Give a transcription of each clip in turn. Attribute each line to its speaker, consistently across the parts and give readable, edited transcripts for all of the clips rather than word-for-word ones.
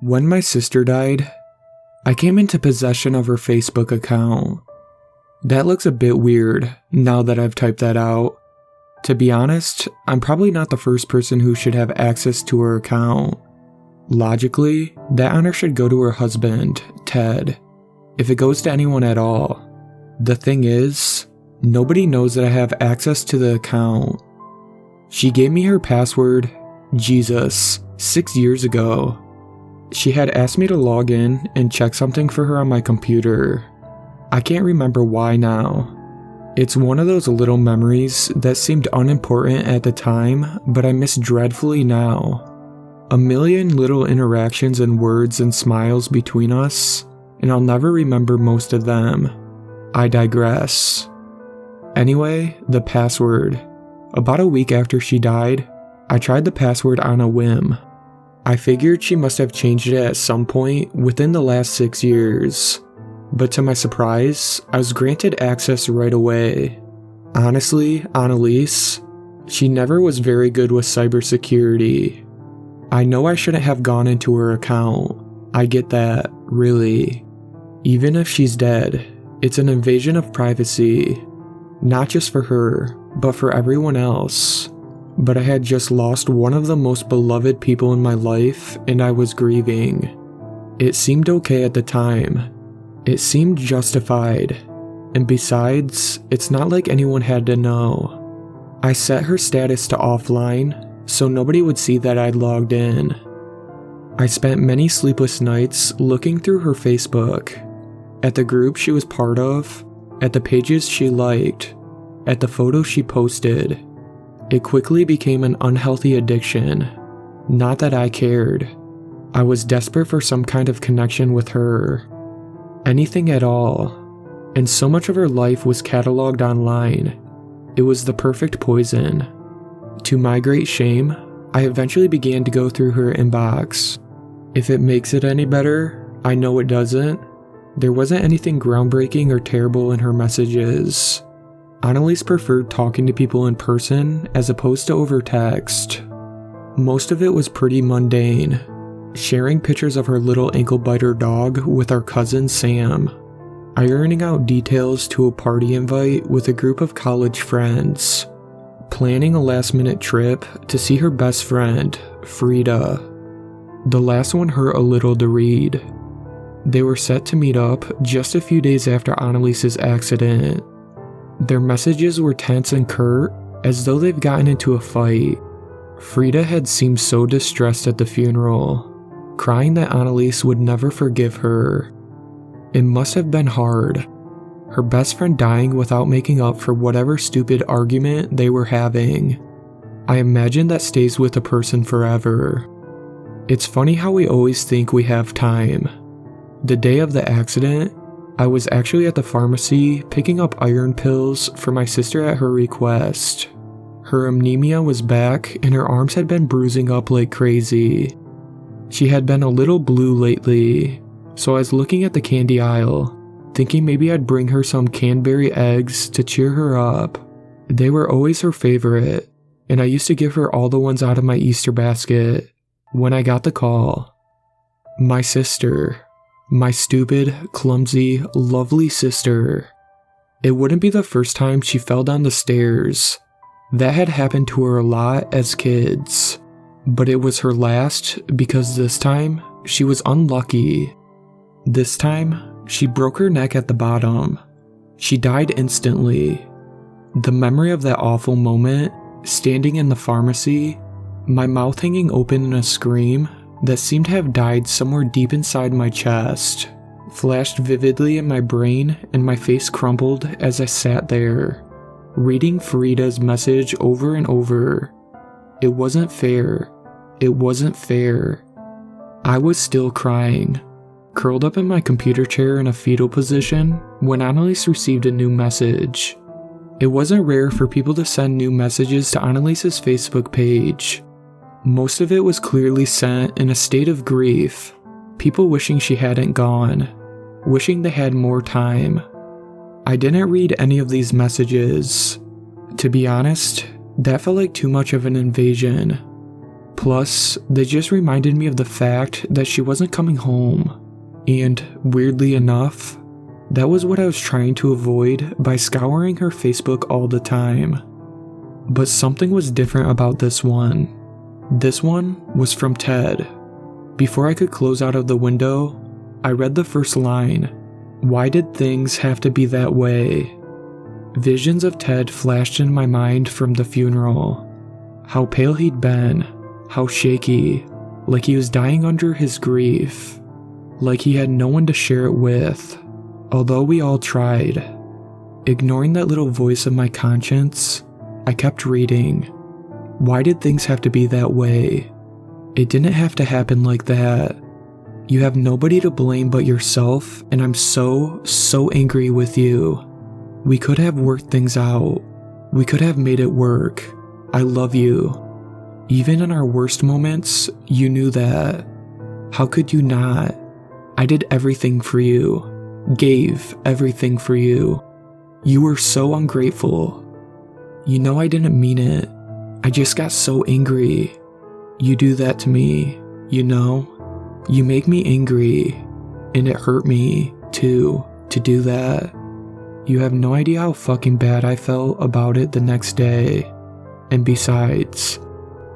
Speaker 1: When my sister died, I came into possession of her Facebook account. That looks a bit weird now that I've typed that out. To be honest, I'm probably not the first person who should have access to her account. Logically, that honor should go to her husband, Ted, if it goes to anyone at all. The thing is, nobody knows that I have access to the account. She gave me her password, Jesus, 6 years ago. She had asked me to log in and check something for her on my computer. I can't remember why now. It's one of those little memories that seemed unimportant at the time, but I miss dreadfully now. A million little interactions and words and smiles between us, and I'll never remember most of them. I digress. Anyway, the password. About a week after she died, I tried the password on a whim. I figured she must have changed it at some point within the last 6 years. But to my surprise, I was granted access right away. Honestly, Annalise, she never was very good with cybersecurity. I know I shouldn't have gone into her account. I get that, really. Even if she's dead, it's an invasion of privacy. Not just for her, but for everyone else. But I had just lost one of the most beloved people in my life, and I was grieving. It seemed okay at the time. It seemed justified. And besides, it's not like anyone had to know. I set her status to offline, so nobody would see that I'd logged in. I spent many sleepless nights looking through her Facebook, at the group she was part of, at the pages she liked, at the photos she posted. It quickly became an unhealthy addiction. Not that I cared. I was desperate for some kind of connection with her. Anything at all. And so much of her life was cataloged online. It was the perfect poison. To my great shame, I eventually began to go through her inbox. If it makes it any better, I know it doesn't. There wasn't anything groundbreaking or terrible in her messages. Annalise preferred talking to people in person as opposed to over text. Most of it was pretty mundane, sharing pictures of her little ankle-biter dog with our cousin Sam, ironing out details to a party invite with a group of college friends, planning a last-minute trip to see her best friend, Frida. The last one hurt a little to read. They were set to meet up just a few days after Annalise's accident. Their messages were tense and curt, as though they've gotten into a fight. Frida had seemed so distressed at the funeral, crying that Annalise would never forgive her. It must have been hard, her best friend dying without making up for whatever stupid argument they were having. I imagine that stays with a person forever. It's funny how we always think we have time. The day of the accident, I was actually at the pharmacy picking up iron pills for my sister at her request. Her anemia was back and her arms had been bruising up like crazy. She had been a little blue lately, so I was looking at the candy aisle, thinking maybe I'd bring her some Cadbury eggs to cheer her up. They were always her favorite, and I used to give her all the ones out of my Easter basket. When I got the call, my sister. My stupid, clumsy, lovely sister. It wouldn't be the first time she fell down the stairs. That had happened to her a lot as kids. But it was her last because this time, she was unlucky. This time, she broke her neck at the bottom. She died instantly. The memory of that awful moment, standing in the pharmacy, my mouth hanging open in a scream that seemed to have died somewhere deep inside my chest, flashed vividly in my brain, and my face crumpled as I sat there, reading Frida's message over and over. It wasn't fair. It wasn't fair. I was still crying, curled up in my computer chair in a fetal position when Annalise received a new message. It wasn't rare for people to send new messages to Annalise's Facebook page. Most of it was clearly sent in a state of grief, people wishing she hadn't gone, wishing they had more time. I didn't read any of these messages. To be honest, that felt like too much of an invasion. Plus, they just reminded me of the fact that she wasn't coming home. And, weirdly enough, that was what I was trying to avoid by scouring her Facebook all the time. But something was different about this one. This one was from Ted. Before I could close out of the window, I read the first line. Why did things have to be that way? Visions of Ted flashed in my mind from the funeral. How pale he'd been, how shaky, like he was dying under his grief, like he had no one to share it with, although we all tried. Ignoring that little voice of my conscience, I kept reading. Why did things have to be that way? It didn't have to happen like that. You have nobody to blame but yourself, and I'm so angry with you. We could have worked things out. We could have made it work. I love you. Even in our worst moments, you knew that. How could you not? I did everything for you. Gave everything for you. You were so ungrateful. You know I didn't mean it. I just got so angry. You do that to me, you know? You make me angry, and it hurt me, too, to do that. You have no idea how fucking bad I felt about it the next day. And besides,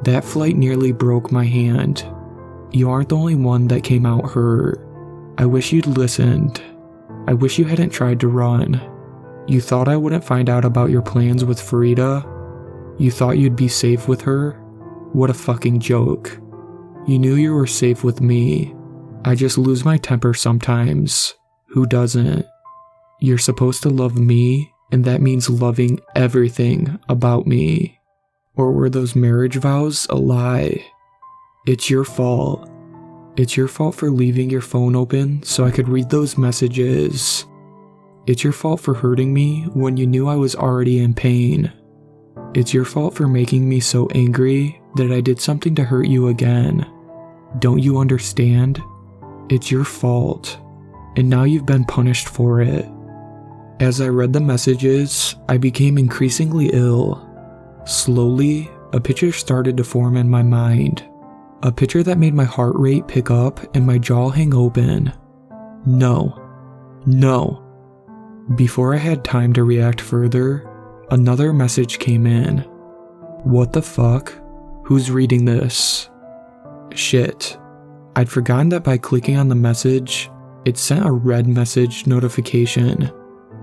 Speaker 1: that flight nearly broke my hand. You aren't the only one that came out hurt. I wish you'd listened. I wish you hadn't tried to run. You thought I wouldn't find out about your plans with Frida? You thought you'd be safe with her? What a fucking joke. You knew you were safe with me. I just lose my temper sometimes. Who doesn't? You're supposed to love me, and that means loving everything about me. Or were those marriage vows a lie? It's your fault. It's your fault for leaving your phone open so I could read those messages. It's your fault for hurting me when you knew I was already in pain. It's your fault for making me so angry that I did something to hurt you again. Don't you understand? It's your fault, and now you've been punished for it. As I read the messages, I became increasingly ill. Slowly, a picture started to form in my mind. A picture that made my heart rate pick up and my jaw hang open. No. Before I had time to react further, another message came in. What the fuck? Who's reading this? Shit. I'd forgotten that by clicking on the message, it sent a red message notification.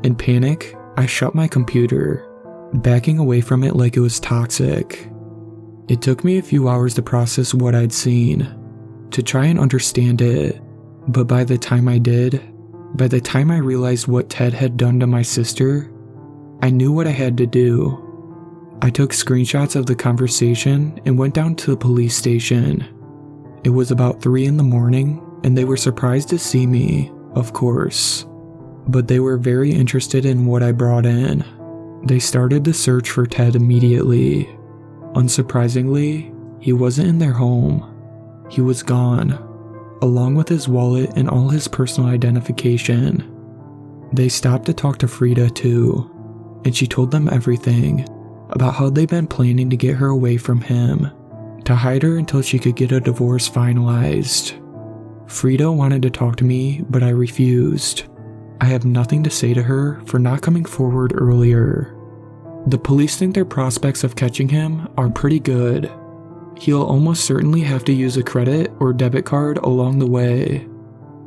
Speaker 1: In panic, I shut my computer, backing away from it like it was toxic. It took me a few hours to process what I'd seen, to try and understand it, but by the time I realized what Ted had done to my sister, I knew what I had to do. I took screenshots of the conversation and went down to the police station. It was about 3 a.m, and they were surprised to see me, of course. But they were very interested in what I brought in. They started the search for Ted immediately. Unsurprisingly, he wasn't in their home. He was gone, along with his wallet and all his personal identification. They stopped to talk to Frida too, and she told them everything about how they'd been planning to get her away from him, to hide her until she could get a divorce finalized. Frida wanted to talk to me, but I refused. I have nothing to say to her for not coming forward earlier. The police think their prospects of catching him are pretty good. He'll almost certainly have to use a credit or debit card along the way,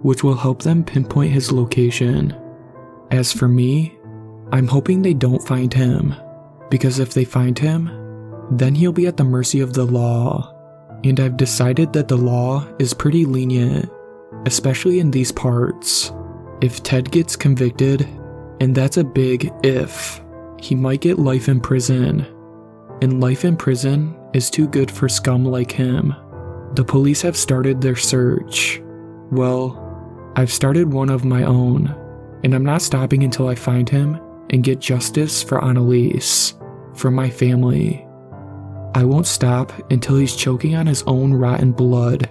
Speaker 1: which will help them pinpoint his location. As for me, I'm hoping they don't find him, because if they find him, then he'll be at the mercy of the law, and I've decided that the law is pretty lenient, especially in these parts. If Ted gets convicted, and that's a big if, he might get life in prison, and life in prison is too good for scum like him. The police have started their search. Well, I've started one of my own, and I'm not stopping until I find him and get justice for Annalise, for my family. I won't stop until he's choking on his own rotten blood